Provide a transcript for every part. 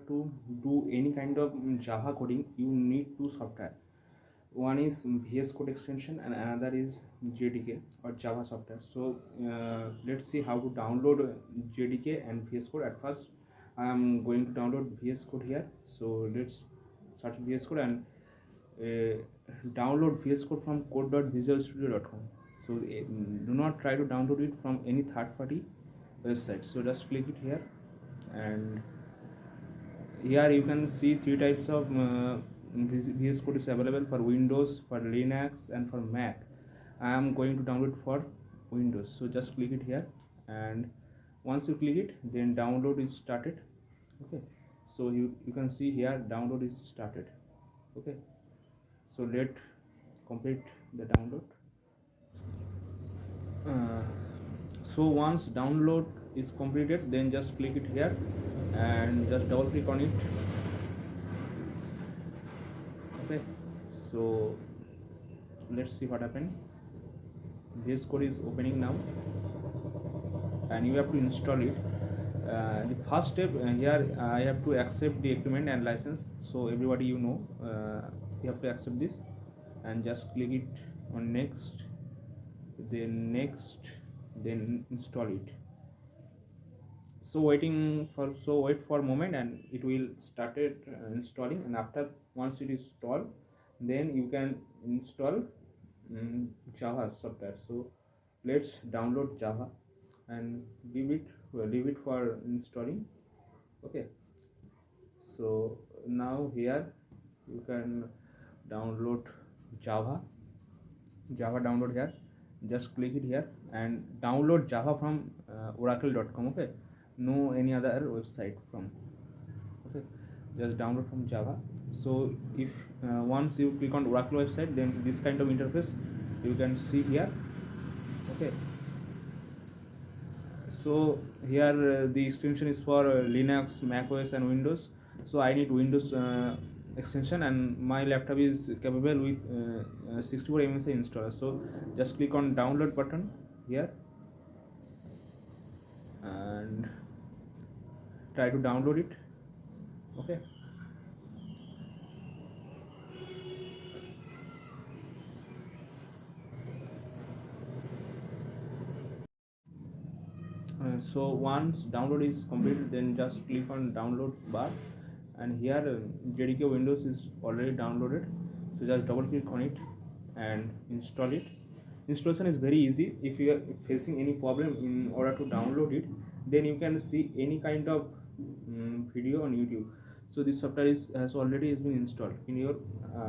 to do any kind of Java coding, you need two software. One is VS Code extension and another is JDK or Java software. So let's see how to download JDK and VS Code. At first I am going to download VS Code here. So let's search VS Code and download VS Code from code.visualstudio.com. So do not try to download it from any third-party website. So just click it here, and here you can see three types of VS Code is available for Windows, for Linux, and for Mac. I am going to download for Windows. So just click it here, and once you click it, then download is started. Okay, so you can see here download is started. Okay, so let complete the download. So once download is completed, then just click it here and just double click on it. Okay, so let's see what happened. VS Code is opening now and you have to install it. The first step here, I have to accept the agreement and license. So everybody, you have to accept this and just click it on next, then next, then install it. So wait for a moment and it will started installing, and after once it is installed, then you can install Java software. So let's download Java and leave it for installing. Okay, so now here you can download Java download here. Just click it here and download Java from oracle.com. okay, no any other website from. Okay, just download from Java. So if once you click on Oracle website, then this kind of interface you can see here. Okay, so here the extension is for Linux, Mac OS and Windows. So I need Windows extension, and my laptop is capable with 64 MSI installer. So just click on download button here and try to download it. Okay, so once download is completed, then just click on download bar, and here JDK Windows is already downloaded. So just double click on it and install it. Installation is very easy. If you are facing any problem in order to download it, then you can see any kind of video on YouTube. So this software has already been installed in your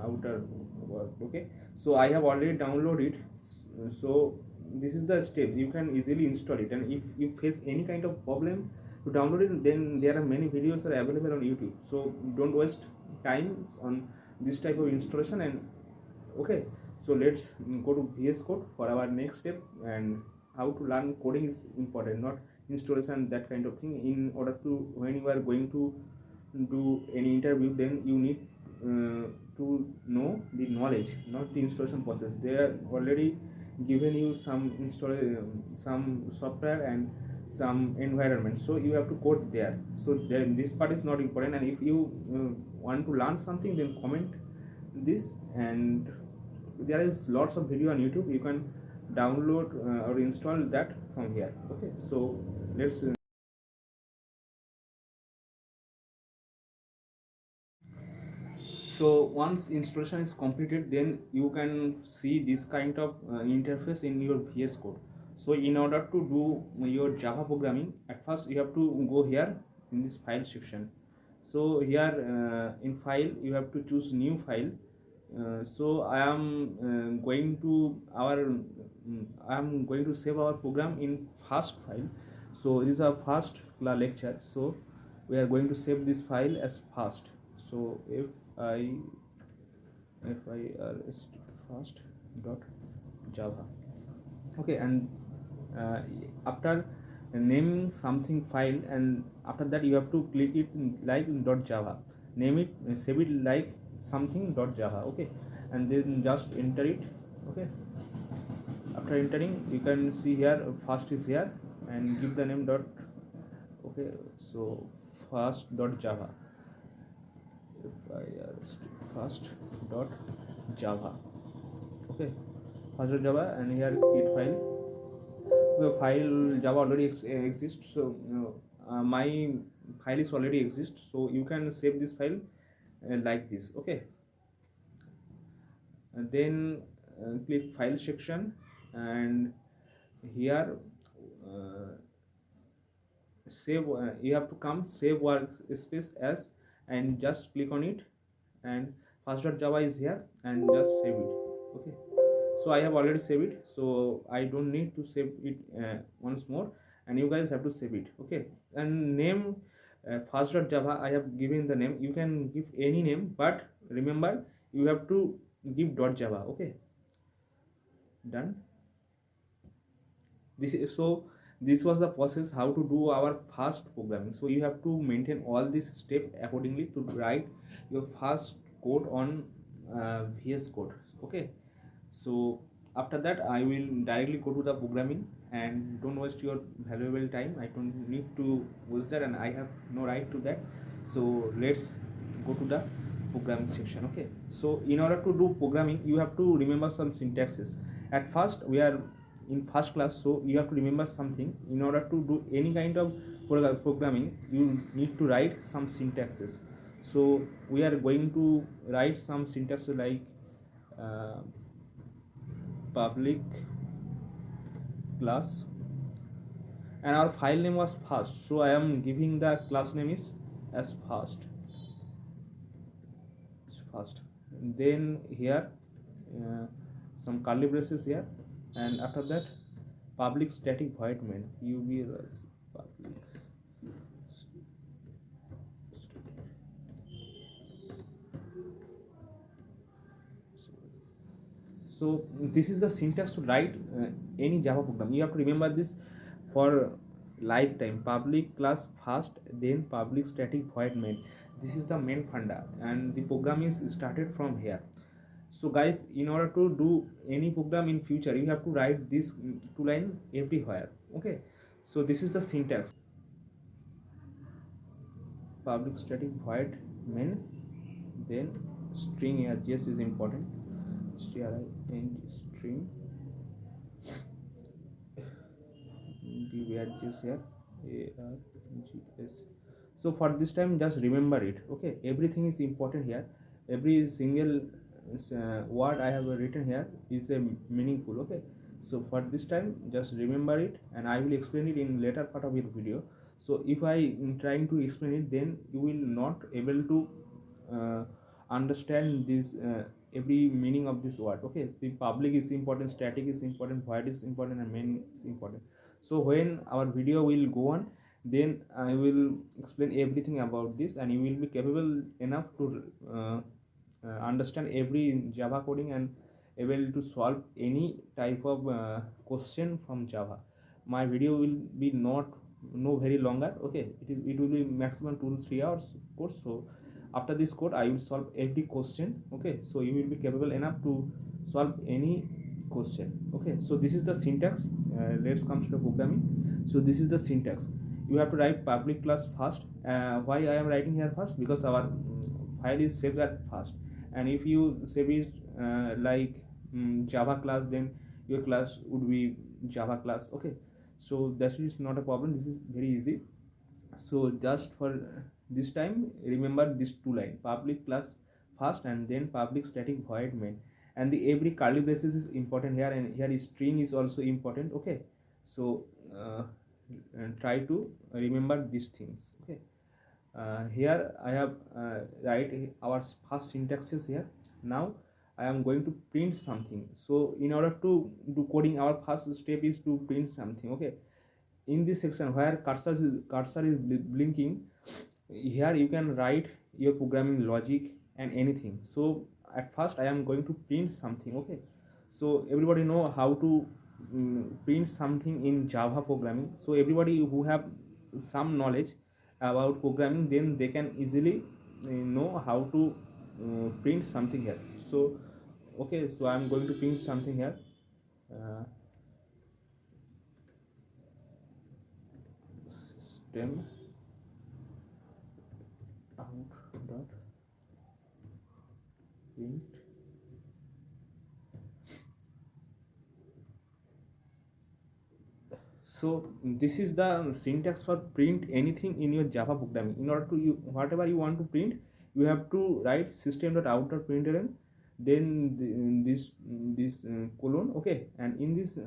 outer work. Okay, so I have already downloaded it. So this is the step, you can easily install it, and if you face any kind of problem to download it, then there are many videos are available on YouTube. So don't waste time on this type of installation. And okay, so let's go to VS Code for our next step. And how to learn coding is important, not installation, that kind of thing. In order to, when you are going to do any interview, then you need to know the knowledge, not the installation process. They are already given you some some software and some environment, so you have to code there. So then this part is not important, and if you want to learn something, then comment this, and there is lots of video on YouTube. You can download or install that from here. Okay, so let's so once installation is completed, then you can see this kind of interface in your VS Code. So in order to do your Java programming, at first you have to go here in this file section. So here in file you have to choose new file. So I am going to save our program in first file. So this is our first lecture, so we are going to save this file as first. So if I first dot java. Okay, and after naming something file, and after that you have to click it like .java, name it, save it like something .java. Okay, and then just enter it. Okay, after entering, you can see here first is here, and give the name dot. Okay, so first.java. first dot java. Okay, first dot java, and here git file. The file java already exists, so my file is already exist, so you can save this file like this. Okay, and then click file section, and here uh, save you have to come save workspace as, and just click on it, and first.java is here, and just save it. Okay, so I have already saved it, so I don't need to save it once more, and you guys have to save it. Okay, and name first.java, I have given the name. You can give any name, but remember you have to give .java. Okay, done. This was the process how to do our fast programming. So you have to maintain all this step accordingly to write your fast code on VS Code. Okay, so after that I will directly go to the programming, and don't waste your valuable time. I don't need to waste that, and I have no right to that. So let's go to the programming section. Okay, so in order to do programming, you have to remember some syntaxes. At first, we are in first class, so you have to remember something. In order to do any kind of programming, you need to write some syntaxes. So we are going to write some syntaxes like uh, public class, and our file name was fast, so I am giving the class name is as fast. Then here uh, some curly braces here, and after that public static void main public. So this is the syntax to write any Java program. You have to remember this for lifetime. Public class first, then public static void main. This is the main funda, and the program is started from here. So guys, in order to do any program in future, you have to write this two line everywhere. Okay, so this is the syntax. Public static void main, then string args is important. string string args here args. So for this time, just remember it. Okay, everything is important here. Every single word I have written here is a meaningful. Okay, so for this time, just remember it, and I will explain it in later part of your video. So if I am trying to explain it, then you will not able to uh, understand this every meaning of this word. Okay, the public is important, static is important, void is important, and main is important. So when our video will go on, then I will explain everything about this, and you will be capable enough to understand every Java coding, and able to solve any type of question from Java. My video will be not no very longer. Okay, it will be maximum 2 to 3 hours course. So after this code, I will solve every question. Okay, so you will be capable enough to solve any question. Okay, so this is the syntax. Let's come to the programming. So this is the syntax. You have to write public class first. Why I am writing here first? Because our file is saved at first, and if you save it like Java class, then your class would be Java class. Okay, so that is not a problem. This is very easy. So just for this time, remember this two line: public class first, and then public static void main. And the every curly braces is important here, and here string is also important. Okay, so and try to remember these things. Okay, here I have write our first syntax is here. Now I am going to print something. So in order to do coding, our first step is to print something. Okay, in this section where cursor is blinking, here you can write your programming logic and anything. So at first I am going to print something. Okay, so everybody know how to print something in Java programming. So everybody who have some knowledge about programming, then they can easily know how to print something here. So okay, so I am going to print something here. uh, Stem out dot print. So this is the syntax for print anything in your Java programming. In order to whatever you want to print, you have to write system.out.println, then this colon, okay, and in this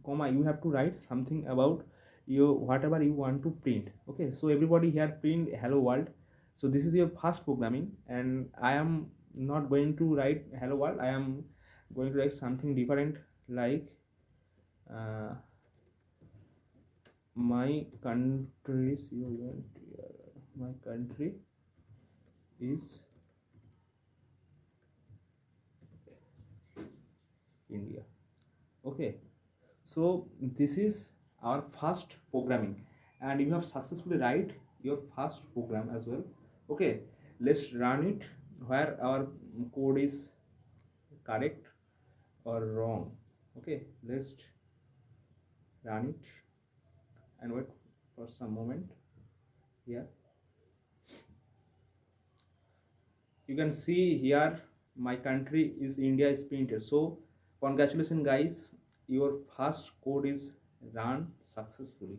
comma you have to write something about your whatever you want to print. Okay, so everybody here print hello world. So this is your first programming, and I am not going to write hello world. I am going to write something different, like my country my country is India. Okay, so this is our first programming, and you have successfully write your first program as well. Okay, let's run it where our code is correct or wrong. Okay, let's run it and wait for some moment. Here you can see here my country is India is printed. So congratulations guys, your first code is run successfully.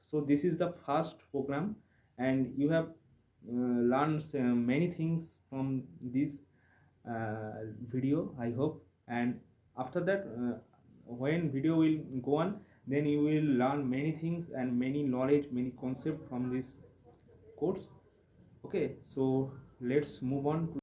So this is the first program, and you have learned many things from this video, I hope. And after that, when video will go on, then you will learn many things and many knowledge, many concept from this course. Okay, so let's move on to